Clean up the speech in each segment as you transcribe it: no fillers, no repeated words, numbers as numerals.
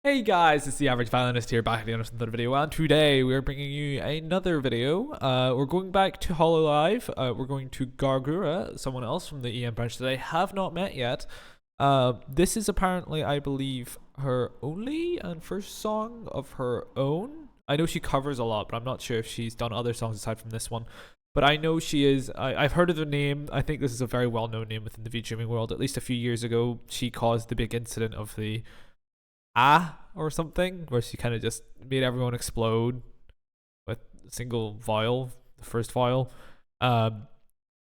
Hey guys, it's the Average Violinist here, back again with another video, and today we're bringing you another video. We're going back to Hololive. We're going to Gawr Gura, someone else from the EM branch that I have not met yet. This is apparently, I believe, her only and first song of her own. I know she covers a lot, but I'm not sure if she's done other songs aside from this one. But I know she is, I've heard of the name. I think this is a very well-known name within the VTubing world. At least a few years ago, she caused the big incident of the or something, where she kind of just made everyone explode with a single vial, the first vial. And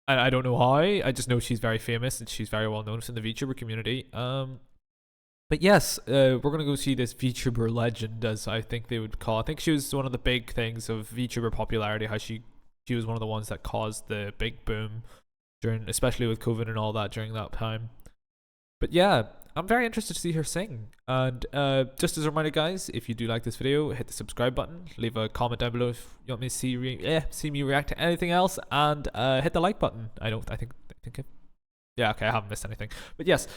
I don't know how. I just know she's very famous and she's very well known in the VTuber community. But yes, we're gonna go see this VTuber legend, as I think they would call. I think she was one of the big things of VTuber popularity. How she was one of the ones that caused the big boom during, especially with COVID and all that during that time. But yeah, I'm very interested to see her sing. And just as a reminder, guys, if you do like this video, hit the subscribe button, leave a comment down below if you want me to see me react to anything else, and hit the like button. I think yeah, okay, I haven't missed anything. But yes,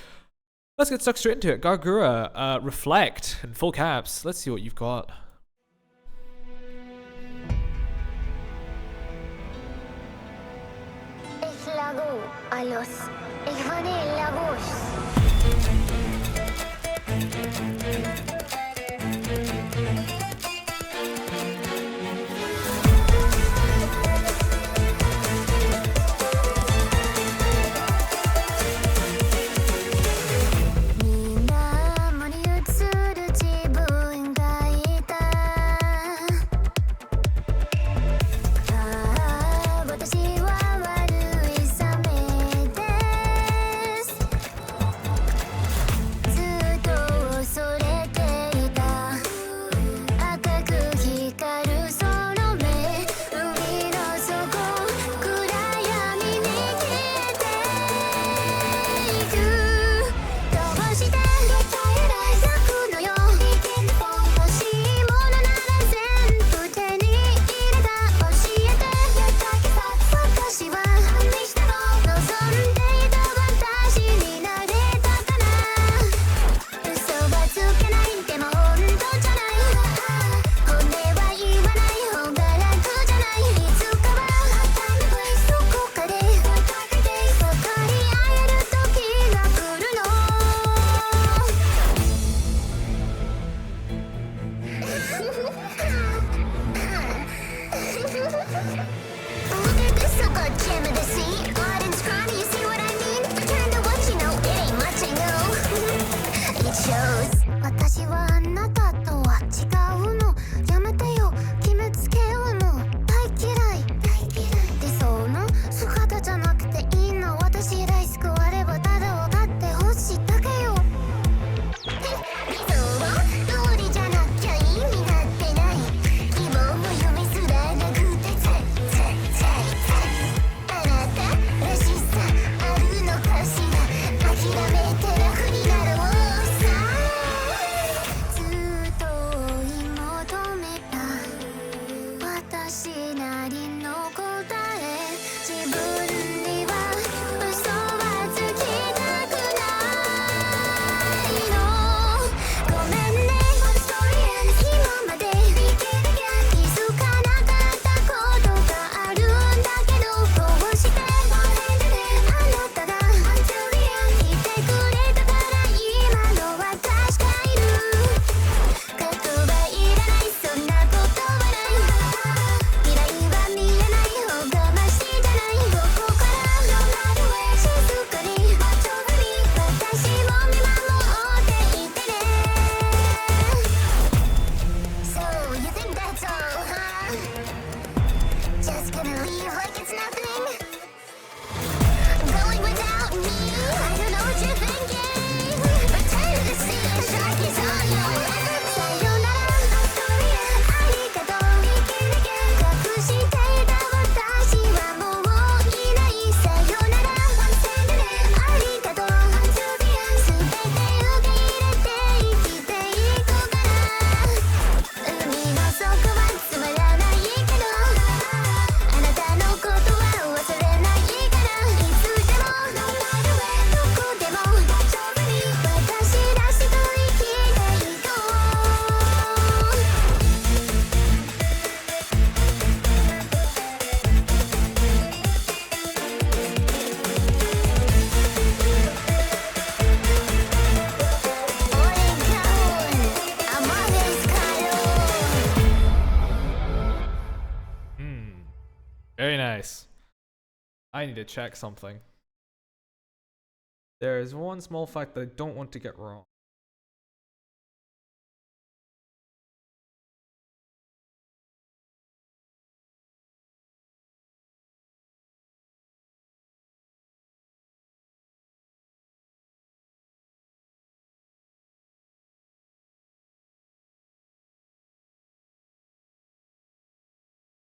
let's get stuck straight into it. Gawr Gura, Reflect in full caps. Let's see what you've got. I need to check something. There's one small fact that I don't want to get wrong.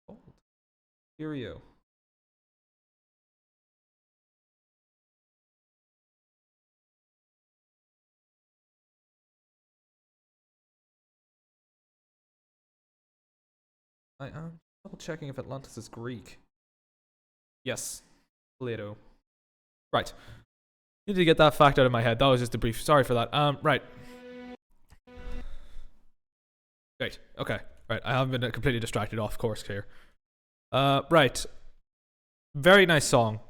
Oh, here we go. I am double checking if Atlantis is Greek. Yes, Plato. Right. Need to get that fact out of my head. That was just a brief. Sorry for that. Right. Great. Okay. Right. I haven't been completely distracted off course here. Right. Very nice song.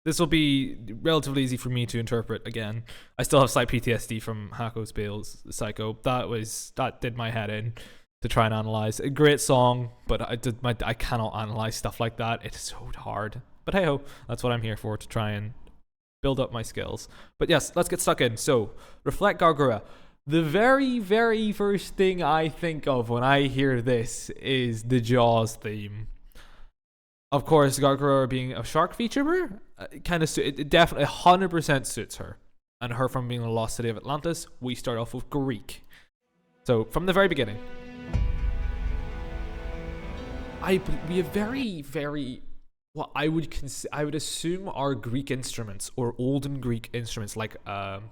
This will be relatively easy for me to interpret again. I still have slight PTSD from Hako Bale's Psycho. That did my head in to try and analyze. A great song, but I cannot analyze stuff like that. It's so hard. But hey ho, that's what I'm here for, to try and build up my skills. But yes, let's get stuck in. So, Refelct Gawr Gura. The very, very first thing I think of when I hear this is the Jaws theme. Of course, Gawr Gura being a shark VTuber, it definitely 100% suits her. And her from being the lost city of Atlantis, we start off with Greek. So, from the very beginning. We have very, very, what I would assume are Greek instruments, or olden Greek instruments, like, I'm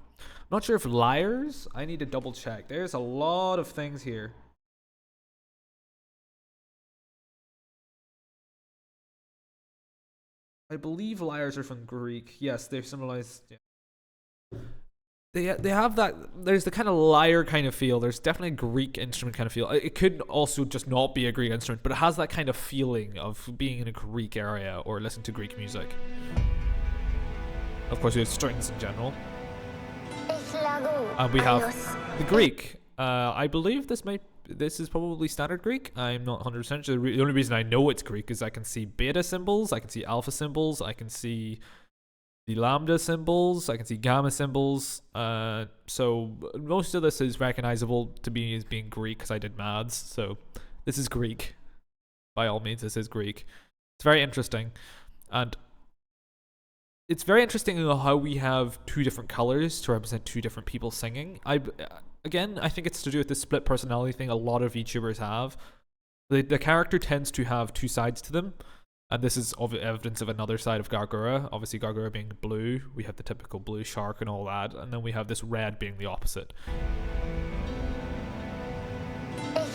not sure if lyres? I need to double check. There's a lot of things here. I believe lyres are from Greek. Yes, they're symbolized. Yeah. They have that. There's the kind of lyre kind of feel. There's definitely a Greek instrument kind of feel. It could also just not be a Greek instrument, but it has that kind of feeling of being in a Greek area or listening to Greek music. Of course, we have strings in general. And we have the Greek. I believe this is probably standard Greek. I'm not 100% sure. The only reason I know it's Greek is I can see beta symbols, I can see alpha symbols, I can see the lambda symbols, I can see gamma symbols. So most of this is recognizable to me as being Greek because I did maths. So this is Greek. By all means, this is Greek. It's very interesting. And it's very interesting how we have two different colors to represent two different people singing. Again, I think it's to do with the split personality thing a lot of VTubers have. The character tends to have two sides to them. And this is evidence of another side of Gawr Gura. Obviously, Gawr Gura being blue. We have the typical blue shark and all that. And then we have this red being the opposite. And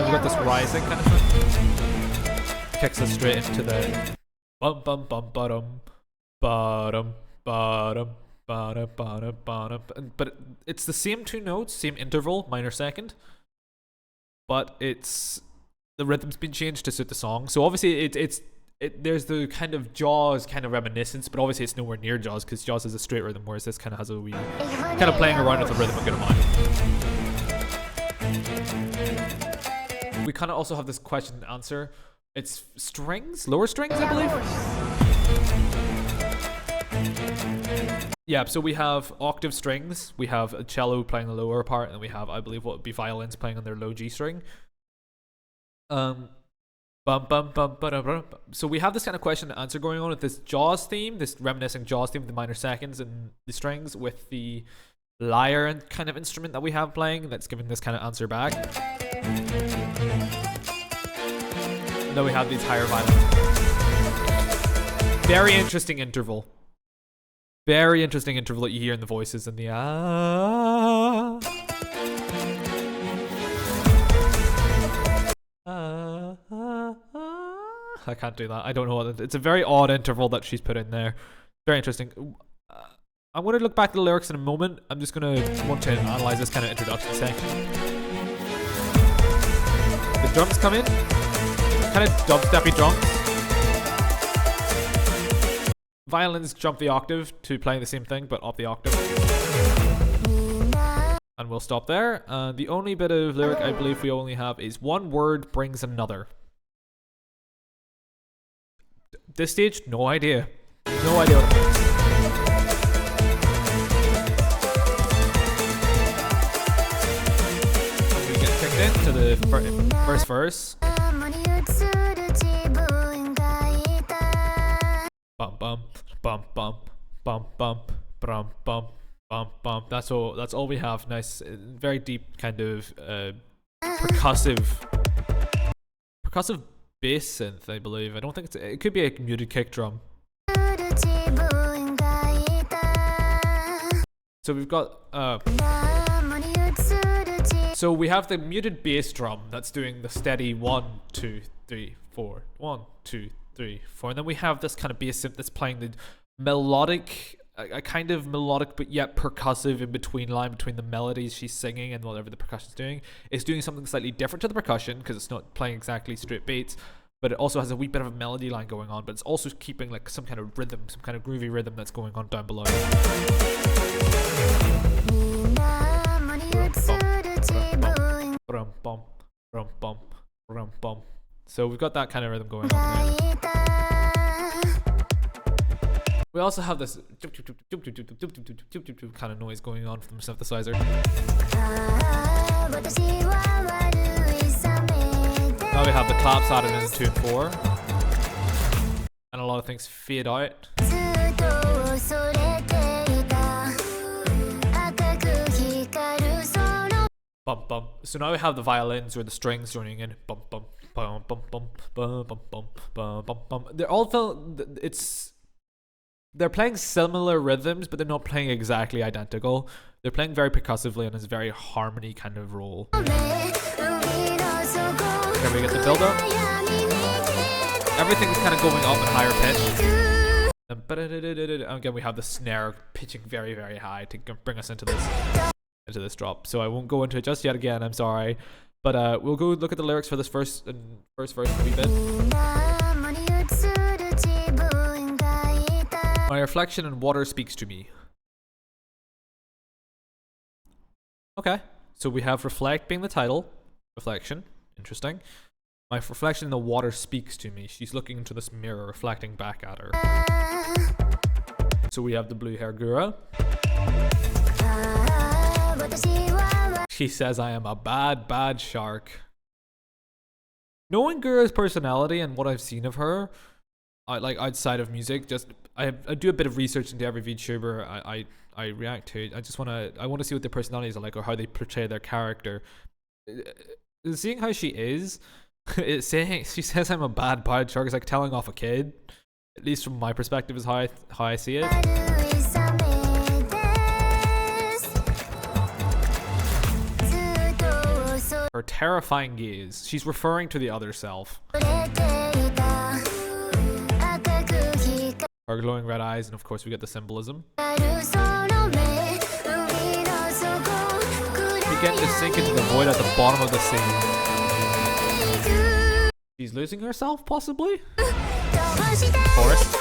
we've got this rising kind of thing. Kicks us straight into the bum bum bum bottom bottom bottom bottom bottom bottom. But it's the same two notes, same interval, minor second. But the rhythm's been changed to suit the song. So obviously there's the kind of Jaws kind of reminiscence, but obviously it's nowhere near Jaws because Jaws is a straight rhythm, whereas this kind of has a wee kind of playing around with the rhythm a good amount. We kind of also have this question and answer. It's strings, lower strings, I believe. Yeah, so we have octave strings, we have a cello playing the lower part, and we have, I believe, what would be violins playing on their low G string. So we have this kind of question and answer going on with this Jaws theme, this reminiscing Jaws theme with the minor seconds and the strings, with the lyre and kind of instrument that we have playing that's giving this kind of answer back. And then we have these higher violins. Very interesting interval. Very interesting interval that you hear in the voices and the I can't do that. I don't know what it's a very odd interval that she's put in there. Very interesting. I'm going to look back at the lyrics in a moment. I'm just going to want to analyze this kind of introduction section. The drums come in. Kind of dubsteppy drums. Violins jump the octave to playing the same thing, but up the octave. And we'll stop there. The only bit of lyric I believe we only have is one word brings another. This stage, no idea. No idea what it means. We get kicked into the first verse. Bum bum bum bum bum bum bum bum bum bum. That's all we have. Nice, very deep kind of percussive bass synth, I believe. I don't think it could be a muted kick drum. So we've got so we have the muted bass drum that's doing the steady 1 2 3 4 1 2 3 4, and then we have this kind of bass synth that's playing the melodic, a kind of melodic but yet percussive in between line between the melodies she's singing and whatever the percussion's doing. It's doing something slightly different to the percussion because it's not playing exactly straight beats, but it also has a wee bit of a melody line going on, but it's also keeping like some kind of rhythm, some kind of groovy rhythm that's going on down below. So we've got that kind of rhythm going on there. We also have this kind of noise going on from the synthesizer. Now we have the claps added in 2 and 4. And a lot of things fade out. Bum bum. So now we have the violins or the strings joining in. Bum bum bum bum bum bum bum bum bum bum bum. They're playing similar rhythms, but they're not playing exactly identical. They're playing very percussively and it's very harmony kind of role. Here we get the build up. Everything's kind of going up in higher pitch. And again, we have the snare pitching very, very high to bring us into this drop. So I won't go into it just yet again, I'm sorry. But we'll go look at the lyrics for this first verse a wee bit. My reflection in water speaks to me. Okay, so we have reflect being the title. Reflection, interesting. My reflection in the water speaks to me. She's looking into this mirror, reflecting back at her. So we have the blue hair Gura. She says, I am a bad, bad shark. Knowing Gura's personality and what I've seen of her, like outside of music, I do a bit of research into every VTuber I react to. I want to see what their personalities are like or how they portray their character. Seeing how she is, she says I'm a bad shark is like telling off a kid. At least from my perspective is how I see it. Her terrifying gaze. She's referring to the other self. Her glowing red eyes, and of course we get the symbolism. We get to sink into the void at the bottom of the sea. She's losing herself, possibly? Chorus.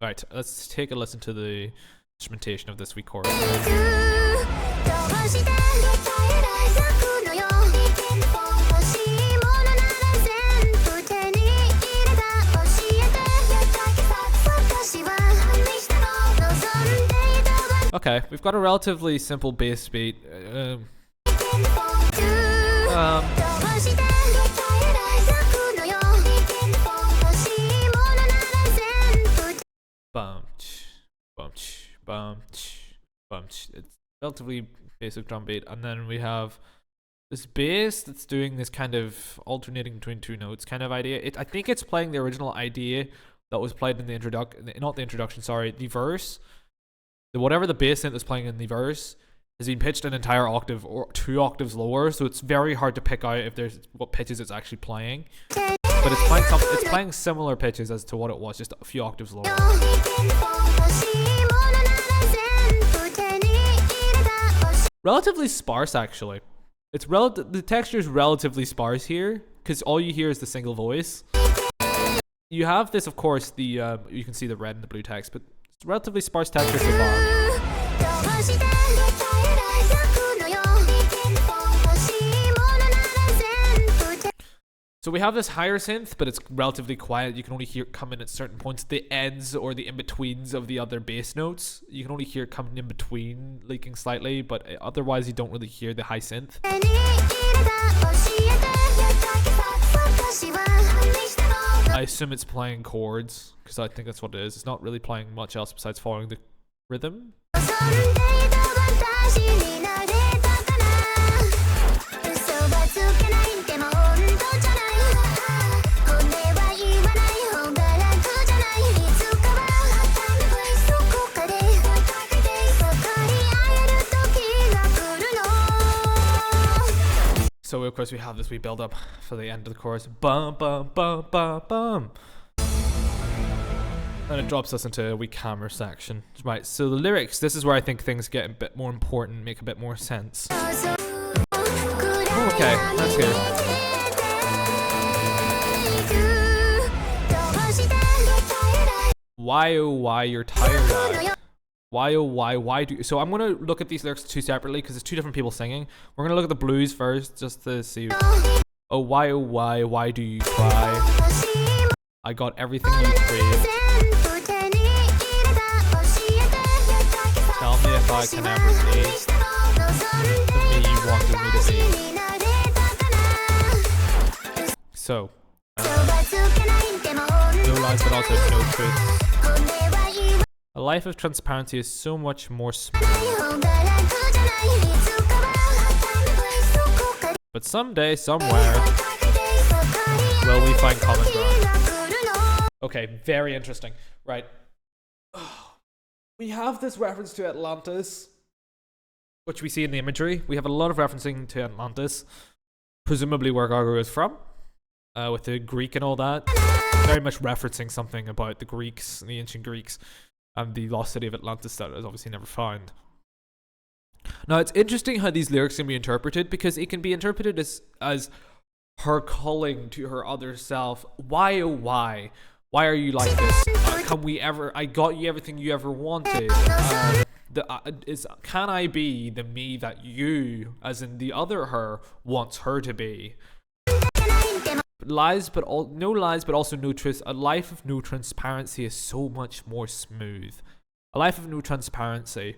Alright, let's take a listen to the instrumentation of this wee chorus. Okay, we've got a relatively simple bass beat. It's relatively basic drum beat, and then we have this bass that's doing this kind of alternating between 2 notes kind of idea. I think it's playing the original idea that was played in the the verse. Whatever the bass synth is playing in the verse has been pitched an entire octave or 2 octaves lower, so it's very hard to pick out if there's what pitches it's actually playing. But it's playing similar pitches as to what it was, just a few octaves lower. Relatively sparse, actually. The texture is relatively sparse here because all you hear is the single voice. You have this, of course, you can see the red and the blue text, but it's relatively sparse texture so far. So we have this higher synth, but it's relatively quiet. You can only hear it come in at certain points, the ends or the in-betweens of the other bass notes. You can only hear it coming in between, leaking slightly, but otherwise you don't really hear the high synth. I assume it's playing chords, because I think that's what it is. It's not really playing much else besides following the rhythm. So of course we have this wee build up for the end of the chorus. Bum bum bum bum bum. And it drops us into a wee camera section. Right, so the lyrics, this is where I think things get a bit more important, make a bit more sense. Oh, okay, let's hear it. Why oh why you're tired eyed. Why oh why do you... So I'm gonna look at these lyrics two separately because it's two different people singing. We're gonna look at the blues first just to see. Oh why do you cry? I got everything you craved. Tell me if I can ever be the me you wanted me to be. So no lies but also no truth. A life of transparency is so much more smooth. But someday, somewhere, will we find common ground? Okay, very interesting. Right. We have this reference to Atlantis, which we see in the imagery. We have a lot of referencing to Atlantis, presumably where Gawr Gura is from, with the Greek and all that. Very much referencing something about the Greeks, the ancient Greeks. And the lost city of Atlantis that is obviously never found. Now, it's interesting how these lyrics can be interpreted, because it can be interpreted as her calling to her other self. Why, oh why? Why are you like this? I got you everything you ever wanted. Can I be the me that you, as in the other her, wants her to be? No lies, but also no truth. A life of no transparency is so much more smooth. A life of no transparency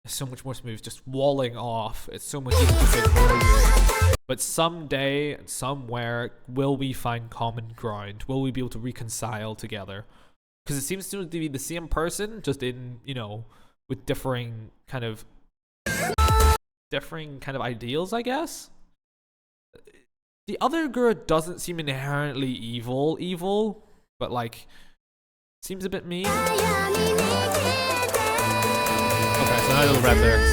is so much more smooth. Just walling off. It's so much easier to ignore you. But someday, somewhere, will we find common ground? Will we be able to reconcile together? Because it seems to be the same person, just in, you know, with differing kind of ideals, I guess. The other Gura doesn't seem inherently evil, but like, seems a bit mean. Okay, so now little red lyrics.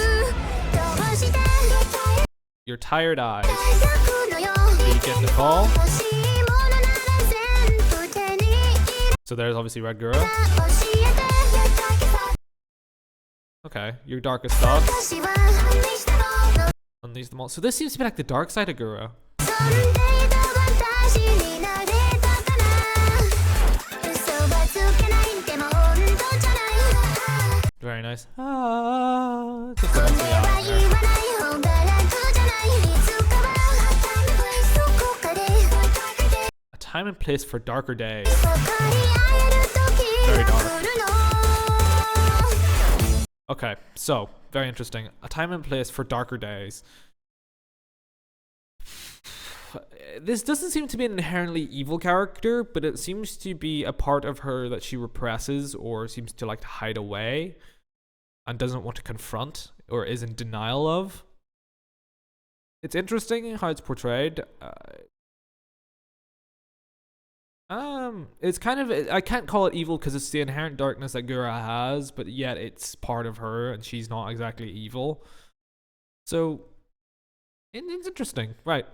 Your tired eyes. Begin to fall. So there's obviously Red Gura. Okay, your darkest thoughts. Unleash them all. So this seems to be like the dark side of Gura. Very nice. Just to help me out there. A time and place for darker days. Very dark. Okay, so very interesting. A time and place for darker days. This doesn't seem to be an inherently evil character, but it seems to be a part of her that she represses or seems to like to hide away and doesn't want to confront or is in denial of. It's interesting how it's portrayed. It's kind of, I can't call it evil because it's the inherent darkness that Gura has, but yet it's part of her and she's not exactly evil. So it's interesting, right?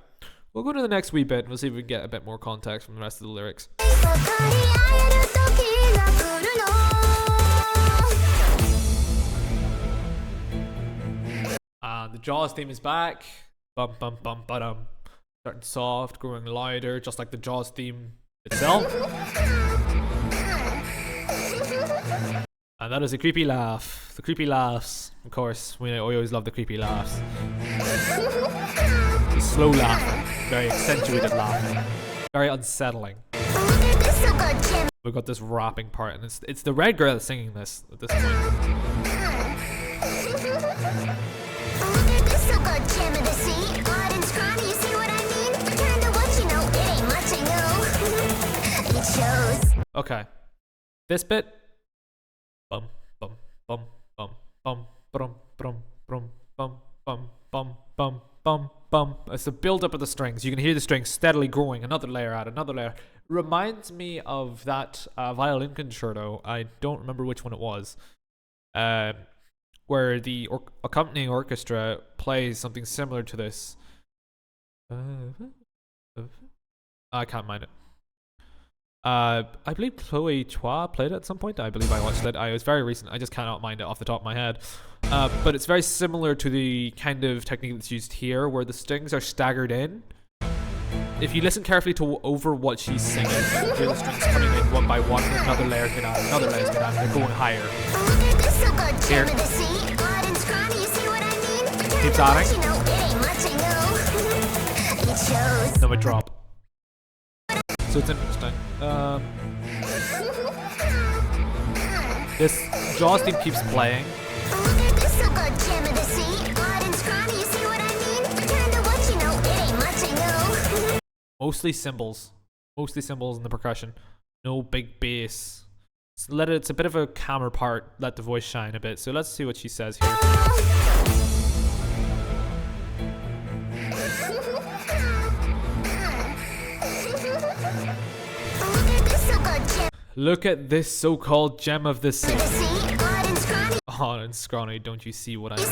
We'll go to the next wee bit and we'll see if we can get a bit more context from the rest of the lyrics. And the Jaws theme is back. Bum bum bum ba-dum. Starting soft, growing louder, just like the Jaws theme itself. And that is a creepy laugh. The creepy laughs, of course. We always love the creepy laughs. slow laughing, very accentuated laughing, very unsettling. We've got this rapping part, and it's the red girl that's singing this at this point. Okay, this bit. Bum bum bum bum bum bum bum bum bum bum bum bum bum bum. It's the build up of the strings. You can hear the strings steadily growing. Another layer out, another layer. Reminds me of that violin concerto. I don't remember which one it was. Where the accompanying orchestra plays something similar to this. I can't mind it. I believe Chloe Chua played it at some point. I believe I watched it. It was very recent. I just cannot mind it off the top of my head. But it's very similar to the kind of technique that's used here, where the strings are staggered in. If you listen carefully to over what she's singing, you can hear the strings coming in one by one. Another layer's been added, another layer's been added. They're going higher. Here. Keeps adding. Then we drop. So it's interesting. This Jaws theme keeps playing. Mostly cymbals. Mostly cymbals and the percussion. No big bass. It's a bit of a calmer part. Let the voice shine a bit. So let's see what she says here. Look at this so-called gem of the sea. Odd and scrawny, don't you see what I mean?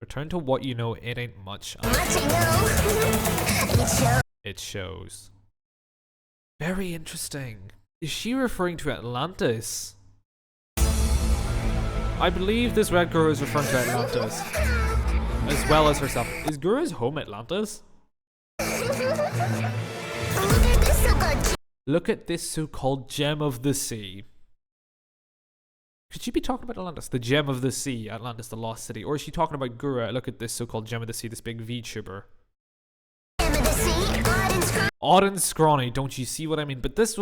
Return to what you know, it ain't much. It shows. Very interesting. Is she referring to Atlantis? I believe this red girl is referring to Atlantis, as well as herself. Is Gura's home Atlantis? Look at this so-called gem of the sea. Could she be talking about Atlantis? The gem of the sea, Atlantis, the lost city. Or is she talking about Gura? Look at this so-called gem of the sea, this big VTuber. Odd and scrawny, don't you see what I mean? But this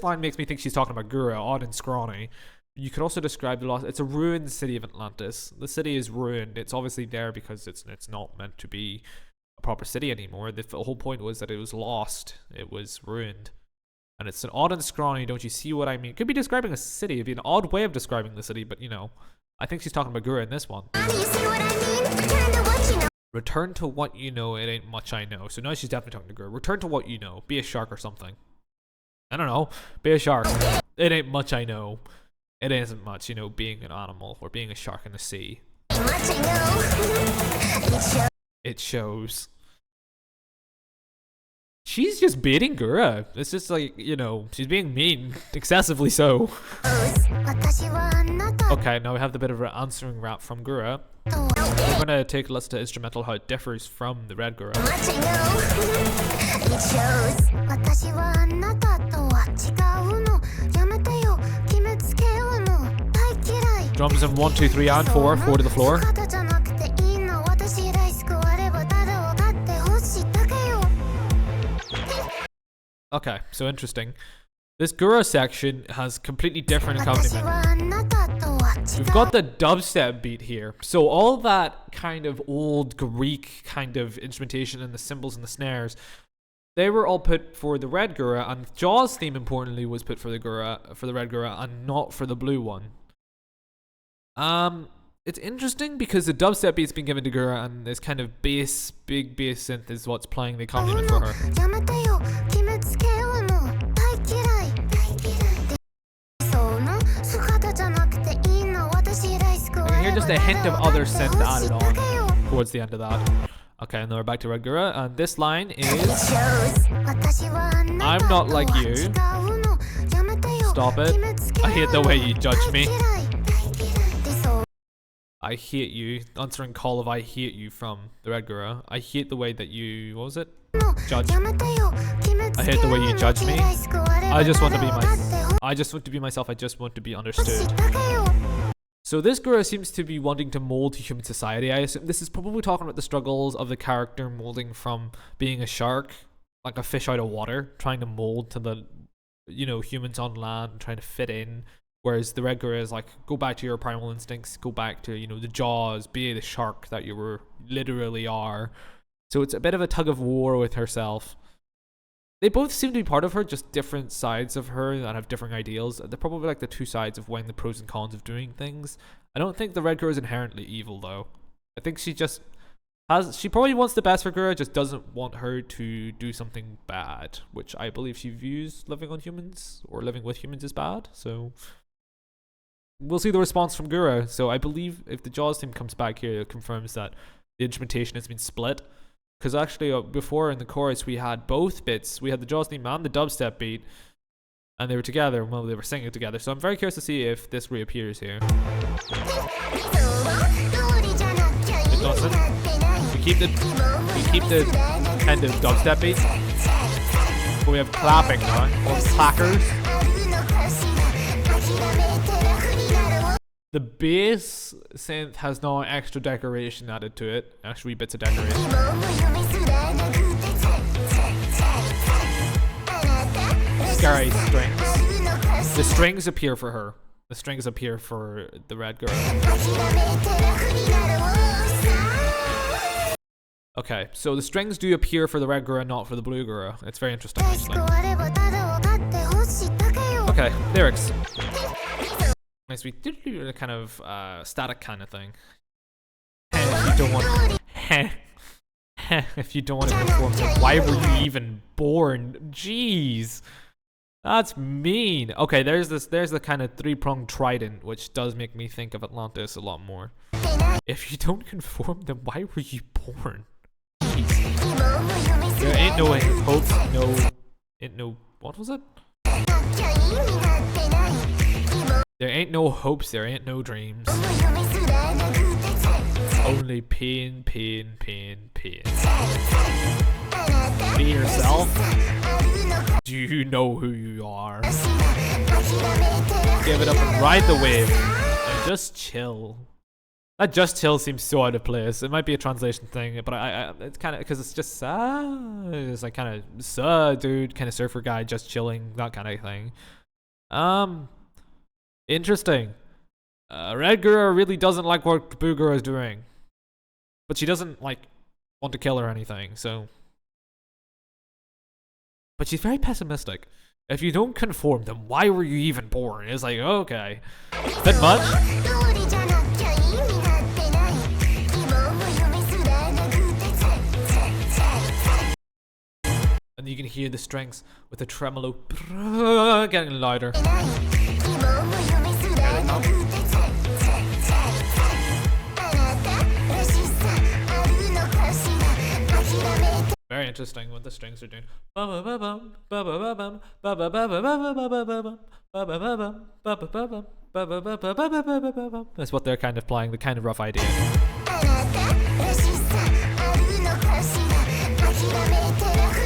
line makes me think she's talking about Gura, odd and scrawny. You could also describe the lost. It's a ruined city of Atlantis. The city is ruined. It's obviously there because it's not meant to be a proper city anymore. The whole point was that it was lost. It was ruined. And it's an odd and scrawny, don't you see what I mean? It could be describing a city. It'd be an odd way of describing the city, but you know, I think she's talking about Gura in this one. Return to what you know, it ain't much I know. So now she's definitely talking to Gura. Return to what you know. Be a shark or something. I don't know. Be a shark. It ain't much I know. It isn't much, you know, being an animal or being a shark in the sea. It shows. She's just baiting Gura. It's just like, you know, she's being mean. Excessively so. Okay, now we have the bit of an answering rap from Gura. We're gonna take a listen to instrumental, how it differs from the red Gura. Drums in 1, 2, 3, and 4. 4 to the floor. Okay, so interesting. This Gura section has completely different accompaniment. We've got the dubstep beat here. So all that kind of old Greek kind of instrumentation and the cymbals and the snares, they were all put for the red Gura, and Jaws theme importantly was put for the red Gura and not for the blue one. It's interesting because the dubstep beat's been given to Gura, and this kind of bass, big bass synth is what's playing the accompaniment for her. You can hear just a hint of other synth added on towards the end of that. Okay, and then we're back to red Gura, and this line is I'm not like you. Stop it. I hate the way you judge me. I hate you. Answering call of I hate you from the red Gura. I hate the way that you, what was it? Judge. I hate the way you judge me. I just want to be myself. I just want to be understood. So this Gura seems to be wanting to mold to human society. I assume this is probably talking about the struggles of the character molding from being a shark, like a fish out of water, trying to mold to the, humans on land and trying to fit in. Whereas the red Gura is like, go back to your primal instincts, go back to, the jaws, be the shark that you were literally are. So it's a bit of a tug of war with herself. They both seem to be part of her, just different sides of her that have different ideals. They're probably like the two sides of weighing the pros and cons of doing things. I don't think the red Gura is inherently evil, though. I think she probably wants the best for Gura, just doesn't want her to do something bad, which I believe she views living on humans or living with humans as bad. So we'll see the response from Gura. So I believe if the Jaws team comes back here, it confirms that the instrumentation has been split. Because actually, before in the chorus, we had both bits. We had the Jaws theme and the dubstep beat, and they were together. Well, they were singing together. So I'm very curious to see if this reappears here. Good dancing. We keep the kind of dubstep beat, but we have clapping now, or clackers. The bass synth has now extra decoration added to it, extra wee bits of decoration. Scary strings. The strings appear for her. The strings appear for the red girl. Okay, so the strings do appear for the red Gura, not for the blue Gura. It's very interesting. Okay, lyrics. Nice, we did do a kind of static kind of thing. If you don't want, if you don't want to conform, then why were you even born? Jeez, that's mean. Okay, there's the kind of three-pronged trident, which does make me think of Atlantis a lot more. If you don't conform, then why were you born? Jeez. There ain't no hopes, no, what was it? There ain't no hopes, there ain't no dreams. Only pain, pain, pain, pain. Be yourself. Do you know who you are? Give it up and ride the wave. And just chill. That just chill seems so out of place. It might be a translation thing, but it's kind of, because it's just it's like kind of dude, kind of surfer guy just chilling, that kind of thing. Interesting. Red Gura really doesn't like what Blue Gura is doing, but she doesn't like want to kill her or anything. So, but she's very pessimistic. If you don't conform, then why were you even born? It's like, okay, bit much. And you can hear the strings with the tremolo getting louder. Very interesting what the strings are doing. That's what they're kind of playing, the kind of rough idea.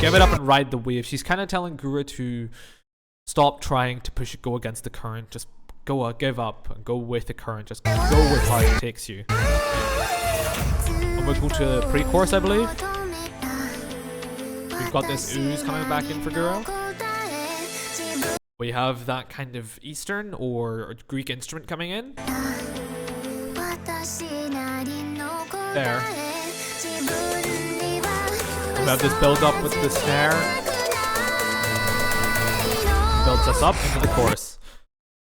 Give it up and ride the wave. She's kind of telling Gura to stop trying to go against the current. Just give up and go with the current. Just go with how it takes you. And we'll go to pre-chorus, I believe. We've got this ooze coming back in for Gura. We have that kind of Eastern or Greek instrument coming in. There. We have this build up with the snare. Builds us up into the chorus.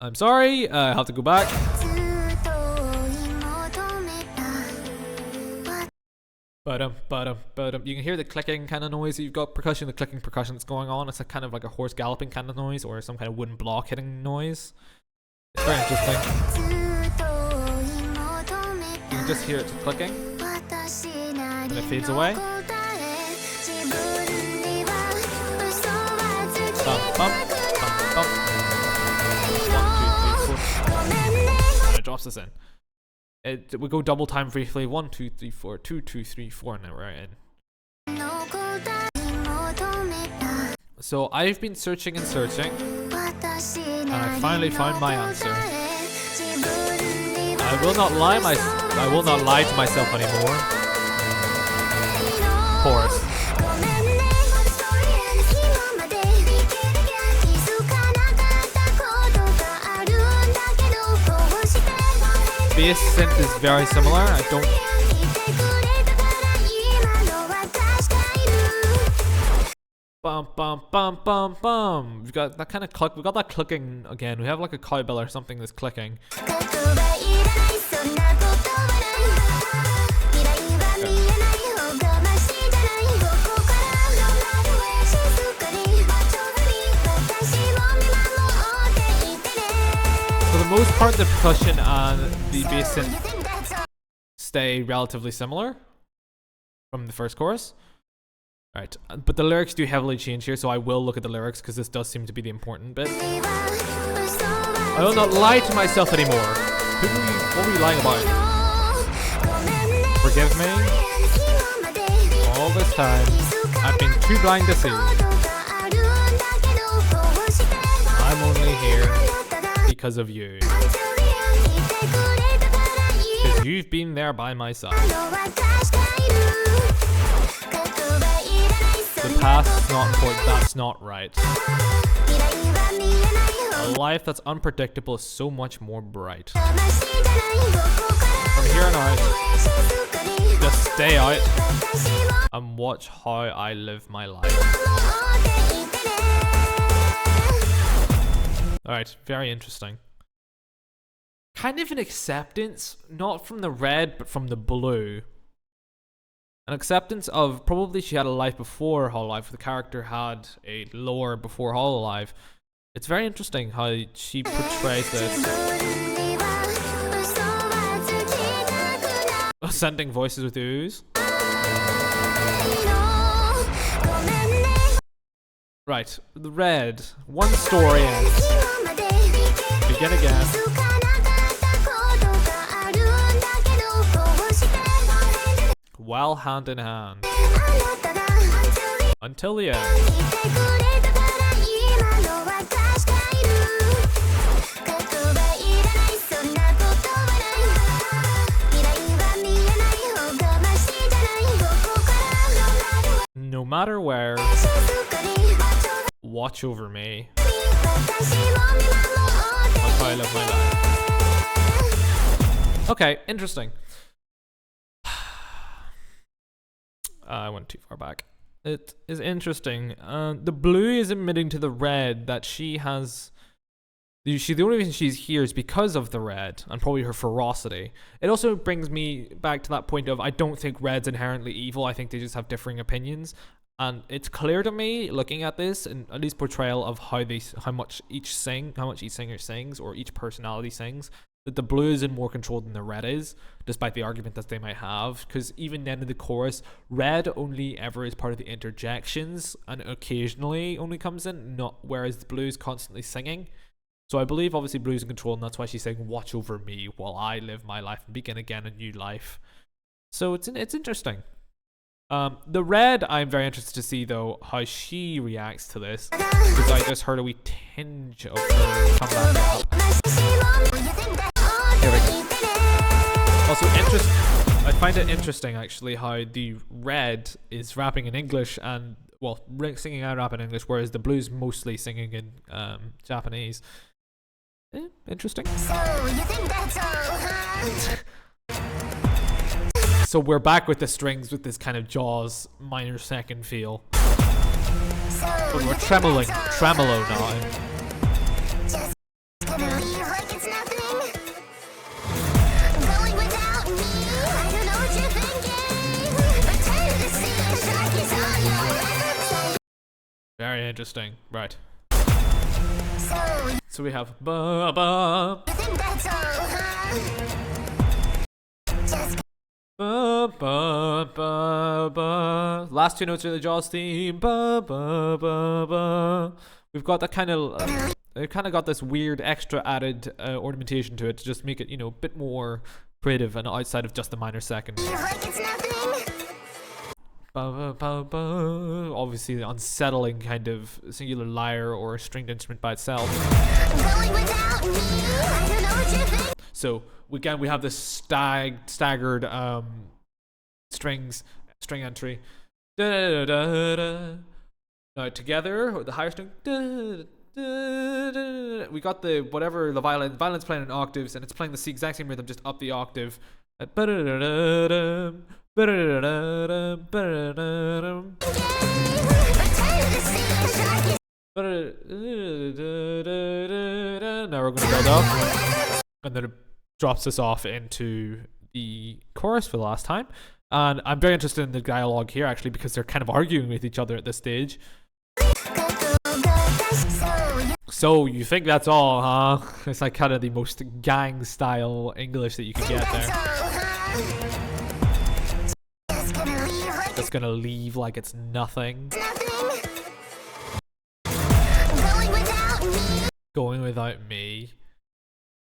I'm sorry, I have to go back. You can hear the clicking kind of noise. You've got percussion, the clicking percussion that's going on. It's a kind of like a horse galloping kind of noise, or some kind of wooden block hitting noise. It's very interesting. You can just hear it clicking, and it fades away. Bum, bum, bum, bum. 1, 2, 3, 4. And it drops us in. We go double time briefly. 1, 2, 3, 4. 2, 2, 3, 4, and then we're in. So I've been searching and searching, and I finally found my answer. I will not lie to myself anymore. Chorus. Bass synth is very similar. I don't. Bum bum bum bum bum. We've got that kind of click. We got that clicking again. We have like a cowbell or something that's clicking. For the most part, the percussion and the bass synth stay relatively similar from the first chorus. Right, but the lyrics do heavily change here, so I will look at the lyrics because this does seem to be the important bit. I will not lie to myself anymore. What were you lying about? Forgive me. All this time, I've been too blind to see. I'm only here because of you. Because you've been there by my side. The past's not important, that's not right. A life that's unpredictable is so much more bright. From here on out, just stay out and watch how I live my life. Alright, very interesting. Kind of an acceptance, not from the red, but from the blue. An acceptance of probably she had a life before Hololive. The character had a lore before Hololive. It's very interesting how she portrays this. Sending voices with ooze. Right, the red. One story ends. Begin again. While hand in hand. Until the end. No matter where, watch over me. That's how I live my life. Okay, interesting. I went too far back. It is interesting. The blue is admitting to the red that she has... the only reason she's here is because of the red, and probably her ferocity. It also brings me back to that point of, I don't think red's inherently evil, I think they just have differing opinions. And it's clear to me, looking at this, and at least portrayal of how much each singer sings, or each personality sings, that the blue is in more control than the red is, despite the argument that they might have. Because even then in the chorus, red only ever is part of the interjections, and occasionally only comes in, whereas the blue is constantly singing. So I believe obviously blue's in control, and that's why she's saying, watch over me while I live my life and begin again a new life. So it's interesting. The red, I'm very interested to see though how she reacts to this, because I just heard a wee tinge of her comeback rap. Here we go. Also, I find it interesting actually how the red is rapping in English and, well, singing and rapping in English, whereas the blue's mostly singing in Japanese. Interesting. So we're back with the strings with this kind of Jaws minor second feel. But we're tremolo now. Very interesting. Right. So we have ba ba. Ba, ba, ba, ba. Last two notes are the Jaws theme. Ba, ba, ba, ba. We've got that kind of it kind of got this weird extra added ornamentation to it to just make it, you know, a bit more creative and outside of just the minor second. Ba, ba, ba, ba. Obviously the unsettling kind of singular lyre or a stringed instrument by itself. So again, we have this staggered string entry. Now together, the higher string. We got the whatever the violin's playing in octaves, and it's playing the exact same rhythm, just up the octave. Now we're going to build up, and then it drops us off into the chorus for the last time. And I'm very interested in the dialogue here, actually, because they're kind of arguing with each other at this stage. So you think that's all, huh? It's like kind of the most gang style English that you can get there. That's gonna leave like it's nothing. Going without me.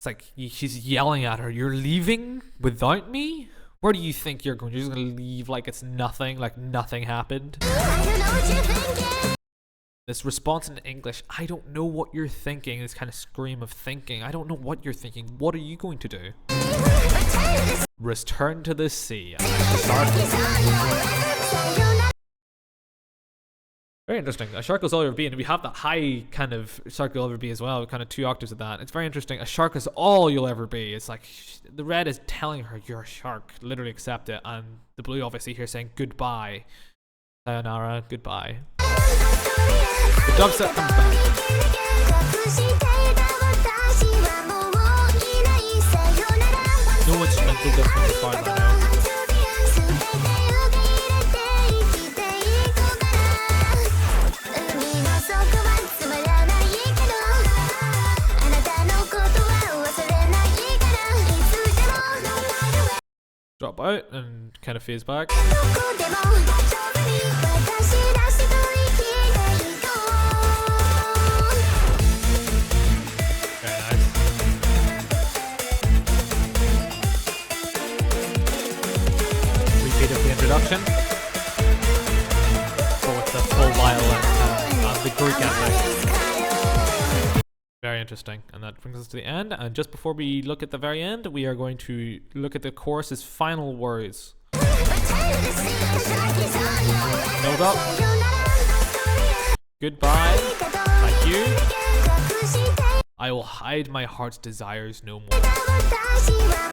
It's like she's yelling at her, "You're leaving without me? Where do you think you're going? You're just gonna leave like it's nothing, like nothing happened?" I don't know what you're thinking. This response in English, "I don't know what you're thinking," this kind of scream of thinking. I don't know what you're thinking. What are you going to do? Return to the sea. Very interesting. A shark is all you'll ever be, and we have that high kind of shark you'll ever be as well, kind of 2 octaves of that. It's very interesting. A shark is all you'll ever be. It's like the red is telling her you're a shark. Literally accept it, and the blue obviously here saying goodbye. Sayonara, goodbye. The dubstep comes back. No instrumental difference as far as I know. Drop out and kind of phase back. Very nice. Repeat of the introduction. So with the full violin and the Greek ending. Very interesting, and that brings us to the end. And just before we look at the very end, we are going to look at the chorus's final words. Build up. Goodbye. Thank you. I will hide my heart's desires no more. Goodbye.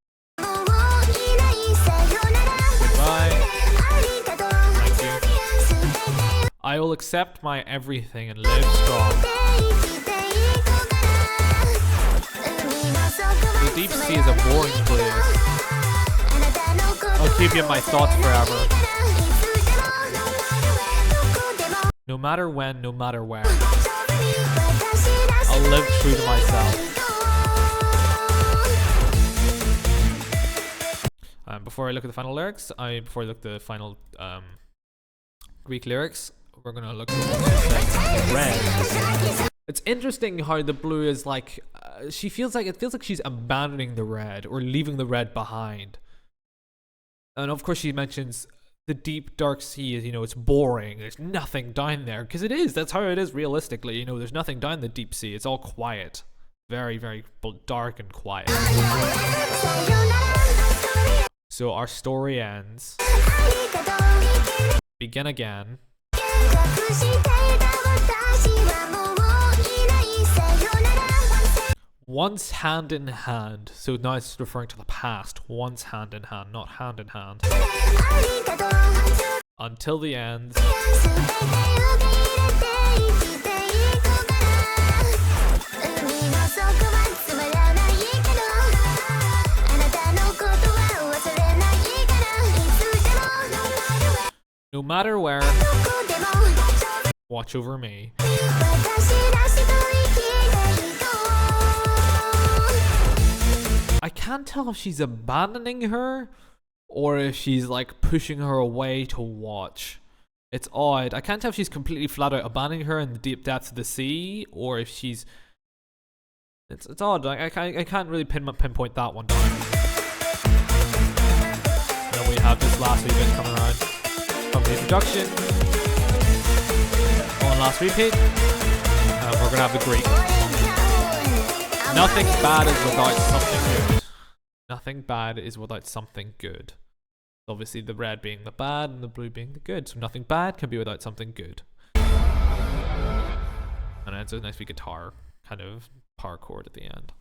Thank you. I will accept my everything and live strong. The deep sea is a boring place. I'll keep you in my thoughts forever. No matter when, no matter where. I'll live true to myself. Before I look at the final lyrics, before I look at the final Greek lyrics, we're gonna look at what she says. Red. It's interesting how the blue is like, it feels like she's abandoning the red or leaving the red behind. And of course she mentions the deep dark sea is, it's boring. There's nothing down there, because it is. That's how it is realistically. There's nothing down the deep sea. It's all quiet. Very, very dark and quiet. So our story ends. Begin again. Once hand in hand. So now it's referring to the past. Once hand in hand, not hand in hand. Until the end. No matter where. Watch over me. I can't tell if she's abandoning her or if she's like pushing her away to watch. It's odd. I can't tell if she's completely flat out abandoning her in the deep depths of the sea, or if she's... It's odd. I can't really pinpoint that one down. And then we have this last wee bit coming around from the introduction. One last repeat. And we're going to have the Greek. Nothing bad is without something good. Nothing bad is without something good. Obviously, the red being the bad and the blue being the good. So nothing bad can be without something good. And it's a nice wee guitar kind of power chord at the end.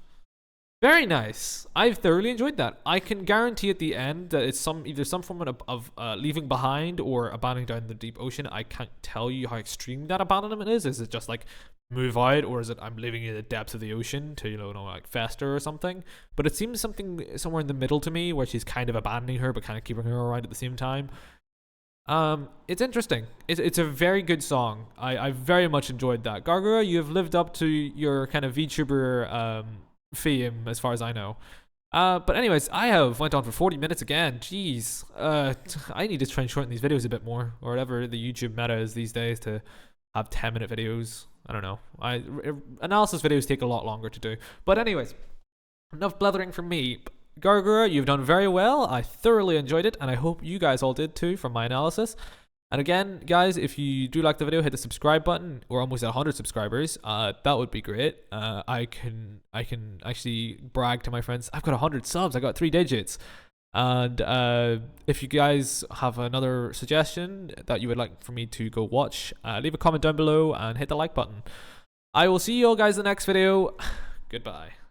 Very nice. I've thoroughly enjoyed that. I can guarantee at the end that it's either some form of leaving behind or abandoning down the deep ocean. I can't tell you how extreme that abandonment is. Is it just like move out, or is it I'm leaving you in the depths of the ocean to like fester or something? But it seems something somewhere in the middle to me, where she's kind of abandoning her but kind of keeping her around at the same time. It's interesting. It's a very good song. I very much enjoyed that. Gawr Gura, you have lived up to your kind of VTuber fame as far as I know. But anyways, I have went on for 40 minutes again. Jeez. I need to try and shorten these videos a bit more, or whatever the YouTube meta is these days, to have 10-minute videos. I don't know. Analysis videos take a lot longer to do. But anyways, enough blethering from me. Gawr Gura, you've done very well. I thoroughly enjoyed it, and I hope you guys all did too from my analysis. And again, guys, if you do like the video, hit the subscribe button. We're almost at 100 subscribers. That would be great. I can actually brag to my friends. I've got 100 subs. I got 3 digits. And if you guys have another suggestion that you would like for me to go watch, leave a comment down below and hit the like button. I will see you all guys in the next video. Goodbye.